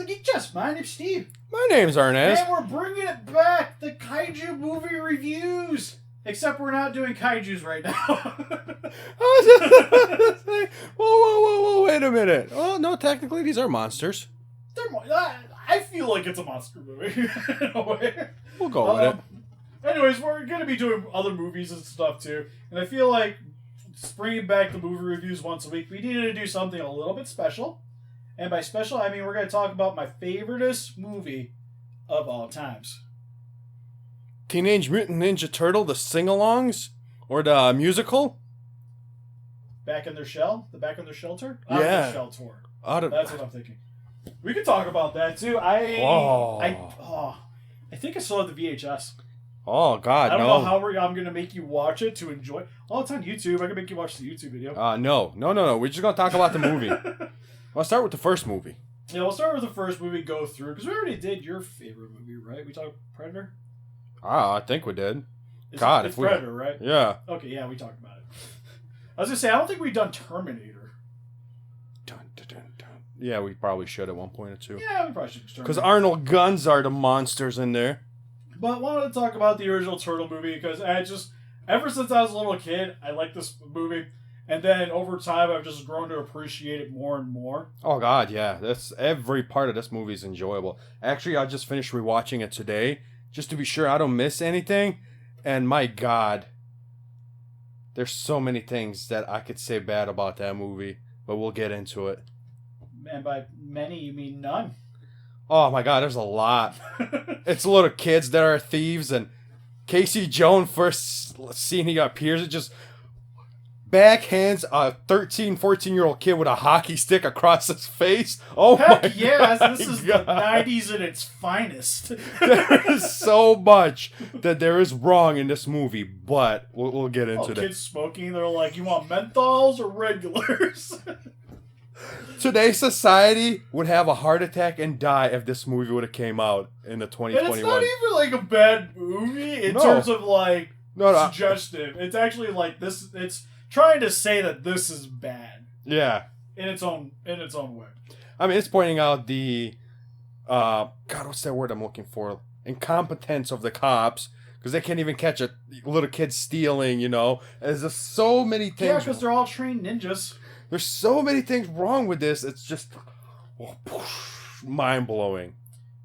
the Geek Chest. My name's Steve. My name's Ernest. And we're bringing it back, the Kaiju movie reviews. Except we're not doing Kaijus right now. Whoa, wait a minute. Well, no, technically these are monsters. I feel like it's a monster movie in a way. We'll go with it. Anyways, we're going to be doing other movies and stuff too. And I feel like bringing back the movie reviews once a week, we needed to do something a little bit special. And by special, I mean we're going to talk about my favoriteest movie of all times. Teenage Mutant Ninja Turtle, the sing-alongs? Or the musical? Back in Their Shell? The Back in Their Shelter? Yeah. Out of Their Shell tour. That's what I'm thinking. We could talk about that too. I think I still have the VHS. Oh, God, I don't know how I'm going to make you watch it to enjoy. Oh, it's on YouTube. I can make you watch the YouTube video. No. We're just going to talk about the movie. I'll start with the first movie. Yeah, we'll start with the first movie, go through. Because we already did your favorite movie, right? We talked Predator? I think we did. It's Predator, right? Yeah. Okay, yeah, we talked about it. I was going to say, I don't think we've done Terminator. Dun. Yeah, we probably should at one point or two. Yeah, we probably should. Because Arnold Guns are the monsters in there. But I wanted to talk about the original Turtle movie because ever since I was a little kid, I liked this movie. And then over time, I've just grown to appreciate it more and more. Oh, God, yeah. Every part of this movie is enjoyable. Actually, I just finished rewatching it today just to be sure I don't miss anything. And my God, there's so many things that I could say bad about that movie. But we'll get into it. And by many, you mean none. Oh, my God, there's a lot. It's little kids that are thieves. And Casey Jones, first scene he appears, it just backhands a 13, 14-year-old kid with a hockey stick across his face. Oh, heck my yes, God. This is the 90s at its finest. There is so much that there is wrong in this movie, but we'll get into that. Kids smoking, they're like, you want menthols or regulars? Today's society would have a heart attack and die if this movie would have came out in the 2021. And it's not even like a bad movie in terms of like suggestive. It's actually like this. It's trying to say that this is bad. Yeah. In its own way. I mean, it's pointing out the God, what's that word I'm looking for? Incompetence of the cops. Because they can't even catch a little kid stealing, There's just so many things. Yeah, because they're all trained ninjas. There's so many things wrong with this. It's just mind-blowing.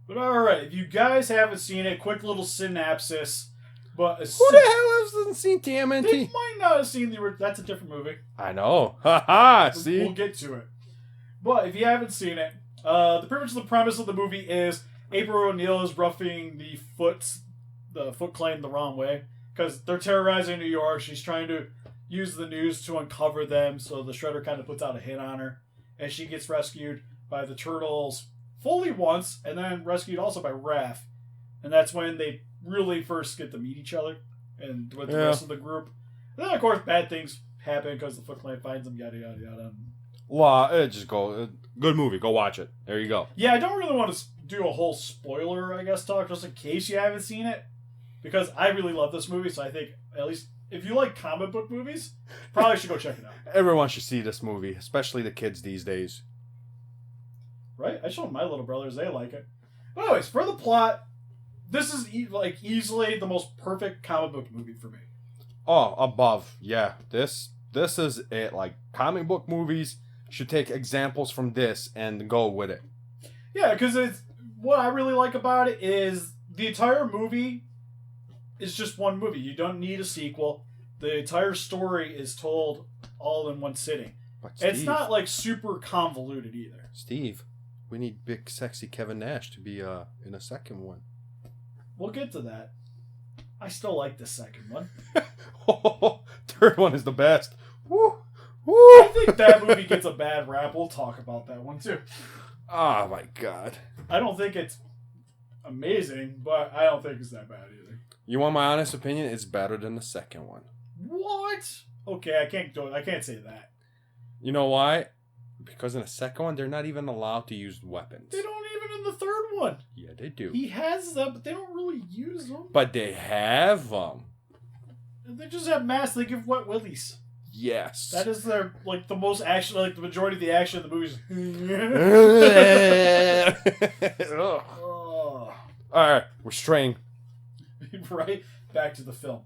But alright, if you guys haven't seen it, quick little synopsis. But who the hell hasn't seen TMNT? They might not have seen that's a different movie. I know. Haha, see? We'll get to it. But if you haven't seen it, the premise of the movie is April O'Neil is roughing the Foot Clan the wrong way. Because they're terrorizing New York. She's trying to use the news to uncover them, so the Shredder kind of puts out a hit on her. And she gets rescued by the Turtles fully once, and then rescued also by Raph. And that's when they really first get to meet each other and with the rest of the group. And then, of course, bad things happen because the Foot Clan finds them, yada, yada, yada. Well, good movie. Go watch it. There you go. Yeah, I don't really want to do a whole spoiler, I guess, talk, just in case you haven't seen it. Because I really love this movie, so I think, at least, if you like comic book movies, probably should go check it out. Everyone should see this movie, especially the kids these days. Right? I showed my little brothers, they like it. But anyways, for the plot, this is easily the most perfect comic book movie for me. Oh, above. Yeah. This is it. Like, comic book movies should take examples from this and go with it. Yeah, because what I really like about it is the entire movie is just one movie. You don't need a sequel. The entire story is told all in one sitting. But Steve, it's not like super convoluted either. Steve, we need big sexy Kevin Nash to be in a second one. We'll get to that. I still like the second one. Third one is the best. Woo! Woo! I think that movie gets a bad rap. We'll talk about that one too. Oh my God. I don't think it's amazing, but I don't think it's that bad either. You want my honest opinion? It's better than the second one. What? Okay, I can't do it. I can't say that. You know why? Because in the second one, they're not even allowed to use weapons. They don't even in the third one. Yeah, they do. He has them, but they don't really use them. But they have them. They just have masks. They give wet willies. yes. That is their like the most action, like the majority of the action in the movies. All right, we're straying. Right back to the film,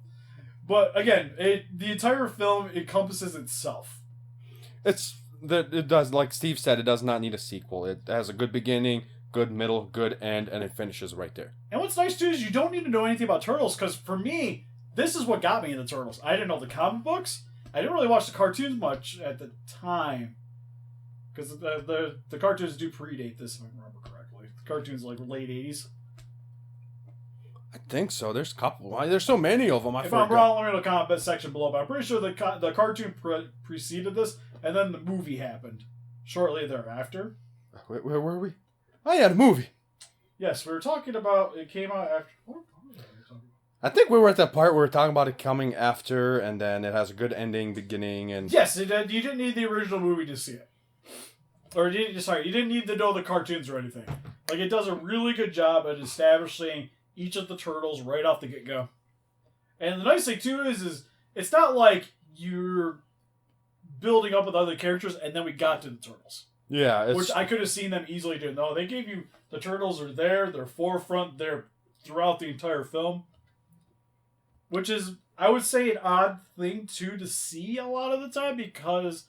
but again, the entire film encompasses itself. It does, like Steve said, it does not need a sequel. It has a good beginning, good middle, good end, and it finishes right there. And what's nice too is you don't need to know anything about Turtles, because for me, this is what got me into Turtles. I didn't know the comic books. I didn't really watch the cartoons much at the time, because the cartoons do predate this, if I remember correctly. The cartoons like late 80s. I think so. There's a couple. There's so many of them. If I'm wrong, let me know in the comment section below. But I'm pretty sure the cartoon preceded this, and then the movie happened shortly thereafter. Where were we? Oh yeah, the movie. Yes, we were talking about it came out after. What was I talking about? I think we were at that part where we're talking about it coming after, and then it has a good ending, beginning, and yes, you didn't need the original movie to see it, or you didn't need to know the cartoons or anything. Like it does a really good job at establishing each of the turtles right off the get go. And the nice thing too is it's not like you're building up with other characters and then we got to the turtles. yeah, Which I could have seen them easily do. No, they gave you the turtles are there, they're forefront, they're throughout the entire film. Which is, I would say, an odd thing too to see a lot of the time because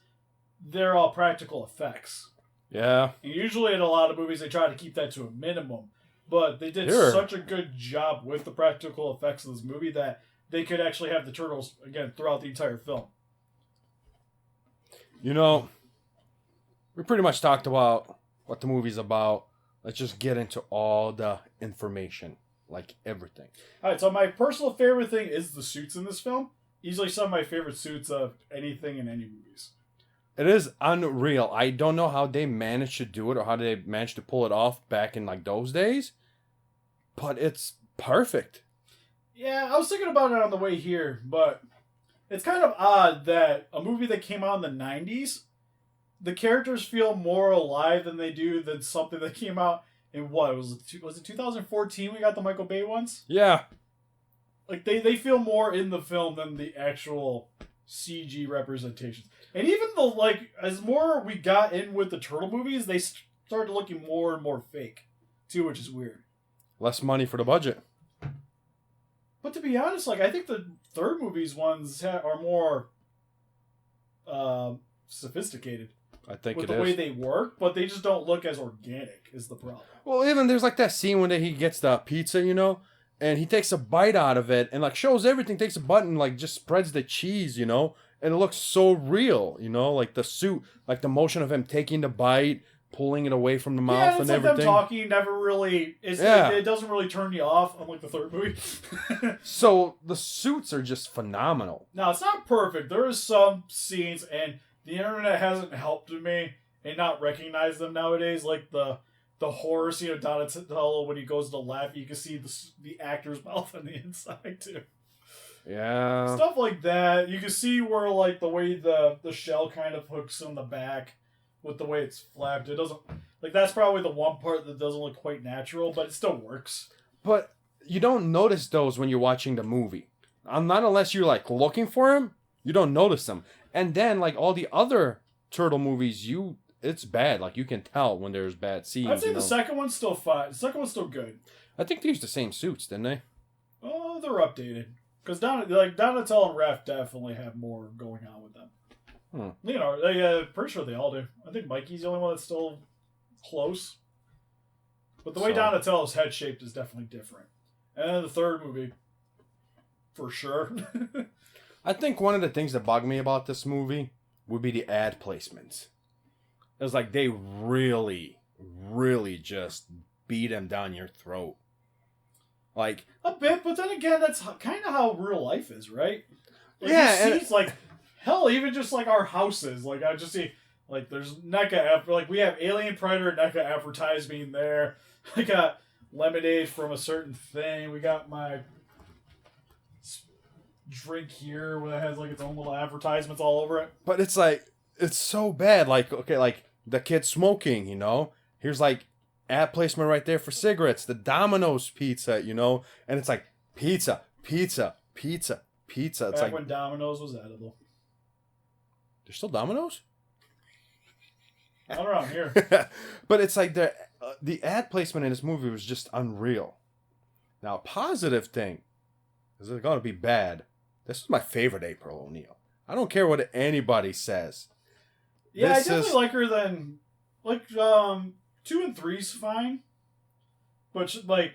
they're all practical effects. yeah. And usually in a lot of movies they try to keep that to a minimum. But they did such a good job with the practical effects of this movie that they could actually have the turtles, again, throughout the entire film. You know, we pretty much talked about what the movie's about. Let's just get into all the information. Like everything. Alright, so my personal favorite thing is the suits in this film. Easily some of my favorite suits of anything in any movies. It is unreal. I don't know how they managed to do it or how they managed to pull it off back in like those days. But it's perfect. Yeah, I was thinking about it on the way here, but it's kind of odd that a movie that came out in the 90s, the characters feel more alive than they do than something that came out in what? Was it 2014 we got the Michael Bay ones? Yeah. Like, they feel more in the film than the actual CG representations. And even though, like, as more we got in with the Turtle movies, they started looking more and more fake, too, which is weird. Less money for the budget. But to be honest, like, I think the third movie's ones are more sophisticated. I think with it is. the way they work, but they just don't look as organic, is the problem. Well, even there's like that scene when he gets the pizza, you know, and he takes a bite out of it and like shows everything, takes a bite and like just spreads the cheese, you know, and it looks so real, you know, like the suit, like the motion of him taking the bite, pulling it away from the mouth and like everything. Them talking never really it doesn't really turn you off, unlike the third movie. So the suits are just phenomenal. Now it's not perfect. There is some scenes, and the internet hasn't helped me and not recognize them nowadays, like the horror scene of Donatello when he goes to laugh. You can see the actor's mouth on the inside too. Yeah. Stuff like that. You can see where like the way the shell kind of hooks on the back with the way it's flapped. It doesn't like that's probably the one part that doesn't look quite natural, but it still works. But you don't notice those when you're watching the movie. Not unless you're like looking for them, you don't notice them. And then like all the other Turtle movies, it's bad. Like you can tell when there's bad scenes. I'd say the second one's still fine. The second one's still good. I think they used the same suits, didn't they? Oh, they're updated. Because Donatello and Raph definitely have more going on with them. You know, pretty sure they all do. I think Mikey's the only one that's still close. But the way Donatello's head shaped is definitely different. And then the third movie, for sure. I think one of the things that bugged me about this movie would be the ad placements. It was like they really, really just beat him down your throat. Like a bit, but then again, that's kind of how real life is, right? Like, yeah, and it's like hell, even just like our houses. Like I just see, like there's NECA, like we have Alien Predator NECA advertising there. I got lemonade from a certain thing. We got my drink here where it has like its own little advertisements all over it. But it's like it's so bad. Like okay, like the kid smoking, you know. Here's like ad placement right there for cigarettes. The Domino's pizza, you know, and it's like pizza, pizza, pizza, pizza. It's back like when Domino's was edible. There's still Domino's? Not around here. But it's like the ad placement in this movie was just unreal. Now, a positive thing is it's going to be bad. This is my favorite April O'Neil. I don't care what anybody says. Yeah, I definitely like her than... Like, 2 and 3's fine. But, like,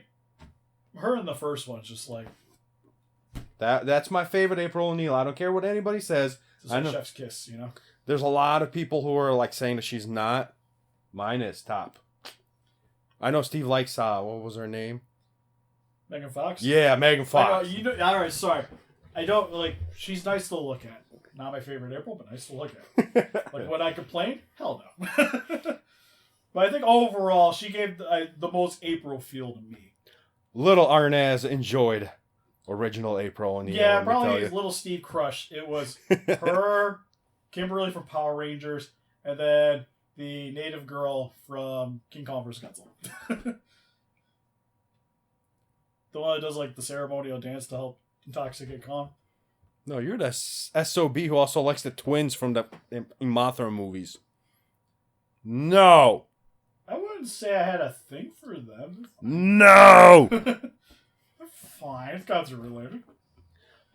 her in the first one's just like... That's my favorite April O'Neil. I don't care what anybody says. It's like chef's kiss, you know? There's a lot of people who are like saying that she's not. Mine is top. I know Steve likes, what was her name? Megan Fox? Yeah, Megan Fox. Alright, sorry. I don't, like, she's nice to look at. Not my favorite April, but nice to look at. Like, would I complain? Hell no. But I think overall, she gave the most April feel to me. Little Arnaz enjoyed original April O'Neil. Yeah, probably his little Steve crush. It was her, Kimberly from Power Rangers, and then the native girl from King Kong vs. Godzilla. The one that does like the ceremonial dance to help intoxicate Kong. No, you're the SOB who also likes the twins from the Mothra movies. No! I wouldn't say I had a thing for them. No! They're fine. It's godzilla related.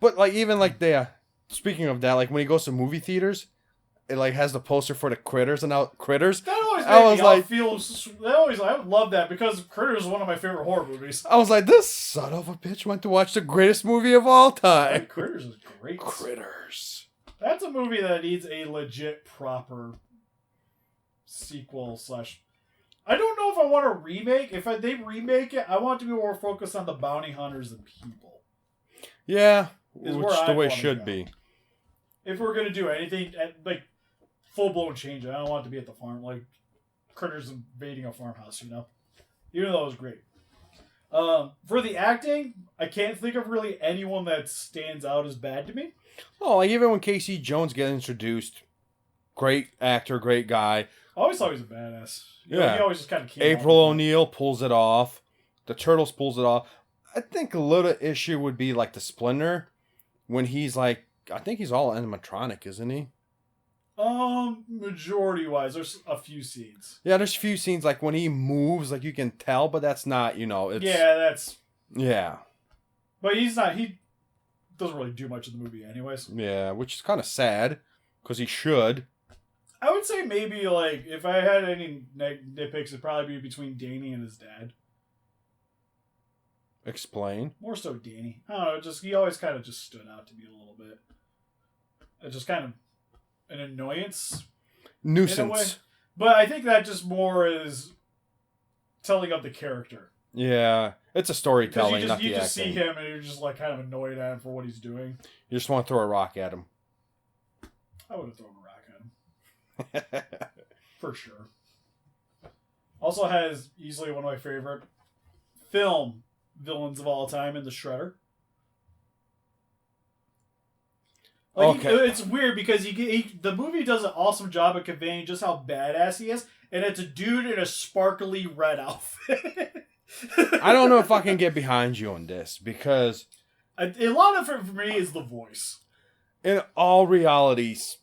But like even like speaking of that, like when he goes to movie theaters, it like has the poster for the Critters and out Critters. That always made me like feel. I love that because Critters is one of my favorite horror movies. I was like, this son of a bitch went to watch the greatest movie of all time. Like, Critters is great. Critters. That's a movie that needs a legit proper sequel / I don't know if I want a remake. If they remake it, I want it to be more focused on the bounty hunters and people. Yeah, which the way it should be. If we're gonna do anything, like full blown change, I don't want it to be at the farm, like Critters invading a farmhouse. You know, even though it was great. For the acting, I can't think of really anyone that stands out as bad to me. Oh, like even when Casey Jones gets introduced, great actor, great guy. I always thought he was a badass. You know, he always just kind of came April O'Neil pulls it off. The Turtles pulls it off. I think a little issue would be like the Splinter when he's like, I think he's all animatronic, isn't he? Majority wise, there's a few scenes. Yeah, there's a few scenes like when he moves, like you can tell, but that's not, it's... Yeah, that's... Yeah. But he doesn't really do much in the movie anyways. Yeah, which is kind of sad, because he should. I would say maybe, like, if I had any nitpicks, it'd probably be between Danny and his dad. Explain. More so Danny. I don't know, he always kind of just stood out to me a little bit. It's just kind of an annoyance. Nuisance. In a way. But I think that just more is telling of the character. Yeah, it's a storytelling, not the acting. You just see him and you're just, like, kind of annoyed at him for what he's doing. You just want to throw a rock at him. I would have thrown a rock at him. For sure. Also has easily one of my favorite film villains of all time in the Shredder. Like, okay. It's weird because the movie does an awesome job of conveying just how badass he is, and it's a dude in a sparkly red outfit. I don't know if I can get behind you on this because a lot of it for me is the voice. In all realities,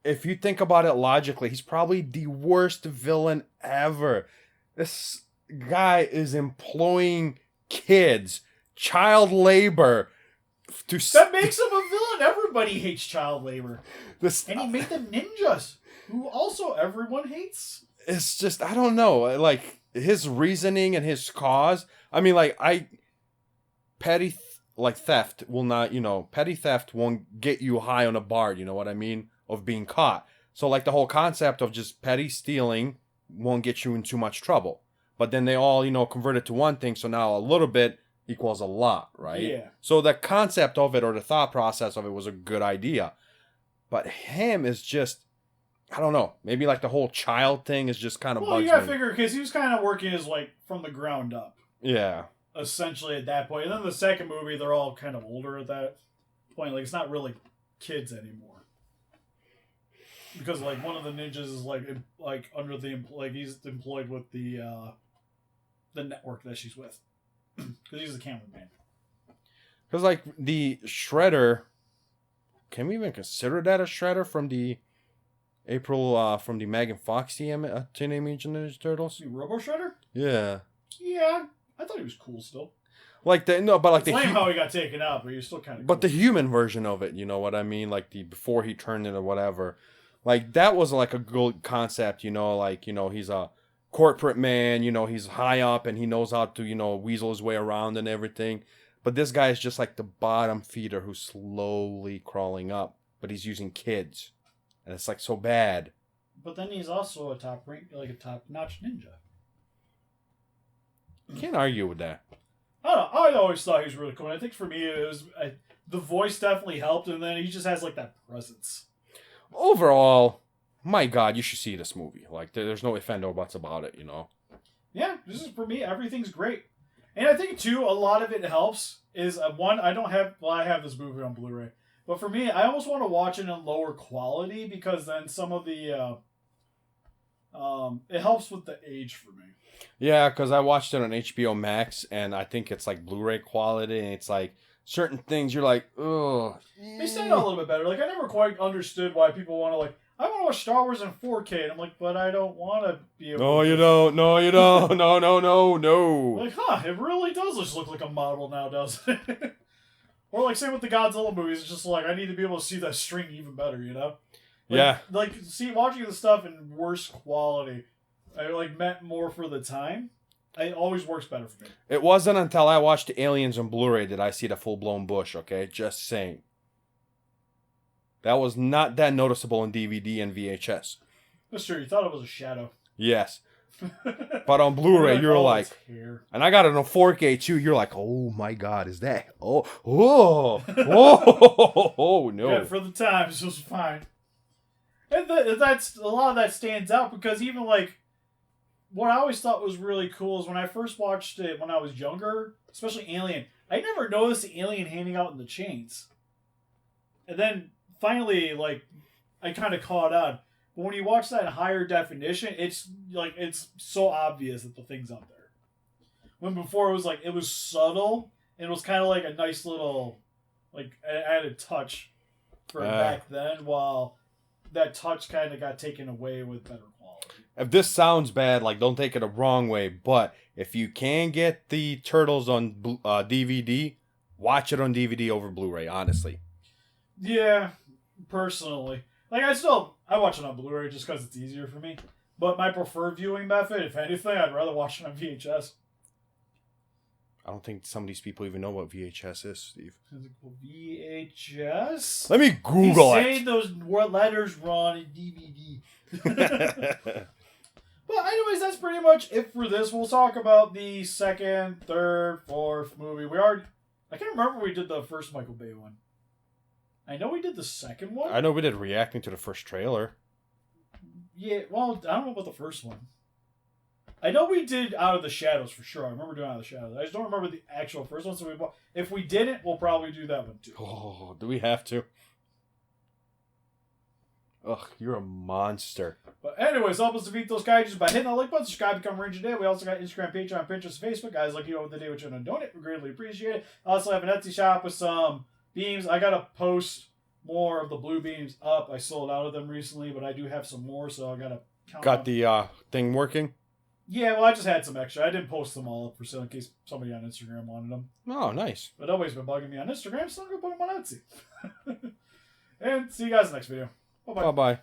if you think about it logically, he's probably the worst villain ever. This guy is employing kids, child labor. That makes him a villain. Everybody hates child labor. And he made them ninjas, who also everyone hates. It's just, I don't know. Like, his reasoning and his cause. I mean, like, petty theft will not, petty theft won't get you high on a bar, you know what I mean? Of being caught. So like the whole concept of just petty stealing won't get you in too much trouble. But then they all, convert it to one thing. So now a little bit equals a lot, right? Yeah. So the concept of it or the thought process of it was a good idea. But him is just, I don't know. Maybe like the whole child thing is just kind of bugs me. Well, you gotta figure, because he was kind of working his, like, from the ground up. Yeah. Essentially at that point. And then the second movie, they're all kind of older at that point. Like, it's not really kids anymore. Because, like, one of the ninjas is, like under the, like, he's employed with the network that she's with. Because he's the cameraman. Because, like, the Shredder can we even consider that a Shredder from the from the Megan Fox Teenage Mutant Ninja Turtles? See Robo Shredder? Yeah. Yeah, I thought he was cool still. Like the no, but like It's lame how he got taken out, but he was still kind of. But cool. the human version of it, you know what I mean? Like the before he turned into whatever, like that was like a good concept, you know. Like he's a corporate man, he's high up and he knows how to weasel his way around and everything. But this guy is just like the bottom feeder who's slowly crawling up, but he's using kids, and it's like so bad. But then he's also a top-notch ninja. You can't argue with that. I don't know. I always thought he was really cool. And I think for me, it was the voice definitely helped, and then he just has like that presence. Overall, my God, you should see this movie. Like, there's no ifs, no buts about it, Yeah, this is for me. Everything's great, and I think too a lot of it helps is one I don't have. Well, I have this movie on Blu-ray, but for me, I almost want to watch it in lower quality because then some of the it helps with the age for me. Yeah, because I watched it on HBO Max, and I think it's like Blu-ray quality, and it's like certain things you're like, ugh. They stand out a little bit better. Like, I never quite understood why people want to, like, I want to watch Star Wars in 4K. And I'm like, but I don't want to be able No, you don't. No, you don't. No, no, no, no. Like, it really does just look like a model now, doesn't it? Or, like, same with the Godzilla movies. It's just like, I need to be able to see that string even better, Like, yeah. Like, watching the stuff in worse quality, I, meant more for the time. It always works better for me. It wasn't until I watched the Aliens on Blu-ray that I see the full-blown bush, okay? Just saying. That was not that noticeable in DVD and VHS. That's true. You thought it was a shadow. Yes. But on Blu-ray, you're like... And I got it on 4K, too. You're like, oh, my God, is that... Oh, no. Yeah, for the times, it was fine. And that's a lot of that stands out because even, what I always thought was really cool is when I first watched it when I was younger, especially Alien, I never noticed the alien handing out in the chains. And then finally, I kind of caught on. But when you watch that in higher definition, it's so obvious that the thing's up there. When before it was subtle and it was kind of like a nice little added touch for back then, while that touch kind of got taken away with better quality. If this sounds bad, don't take it the wrong way, but if you can get the Turtles on DVD, watch it on DVD over Blu-ray, honestly. Yeah, personally. I watch it on Blu-ray just because it's easier for me. But my preferred viewing method, if anything, I'd rather watch it on VHS. I don't think some of these people even know what VHS is, Steve. VHS? Let me Google it. Say those letters wrong in DVD. Well, anyways, that's pretty much it for this. We'll talk about the second, third, fourth movie. I can't remember if we did the first Michael Bay one. I know we did the second one. I know we did reacting to the first trailer. Yeah, well, I don't know about the first one. I know we did Out of the Shadows for sure. I remember doing Out of the Shadows. I just don't remember the actual first one. So if we didn't, we'll probably do that one too. Oh, do we have to? Ugh, you're a monster. But anyways, help us defeat those kaijus by hitting the like button, subscribe, become Ranger Day. We also got Instagram, Patreon, Pinterest, Facebook. Guys like you over the day which you don't donate. We greatly appreciate it. I also have an Etsy shop with some beams. I gotta post more of the blue beams up. I sold out of them recently, but I do have some more, so I gotta count Got up. the thing working? Yeah, well, I just had some extra. I didn't post them all up for sale in case somebody on Instagram wanted them. Oh, nice. But nobody's been bugging me on Instagram, so I'm gonna put them on Etsy. And see you guys in the next video. Bye-bye. Bye-bye.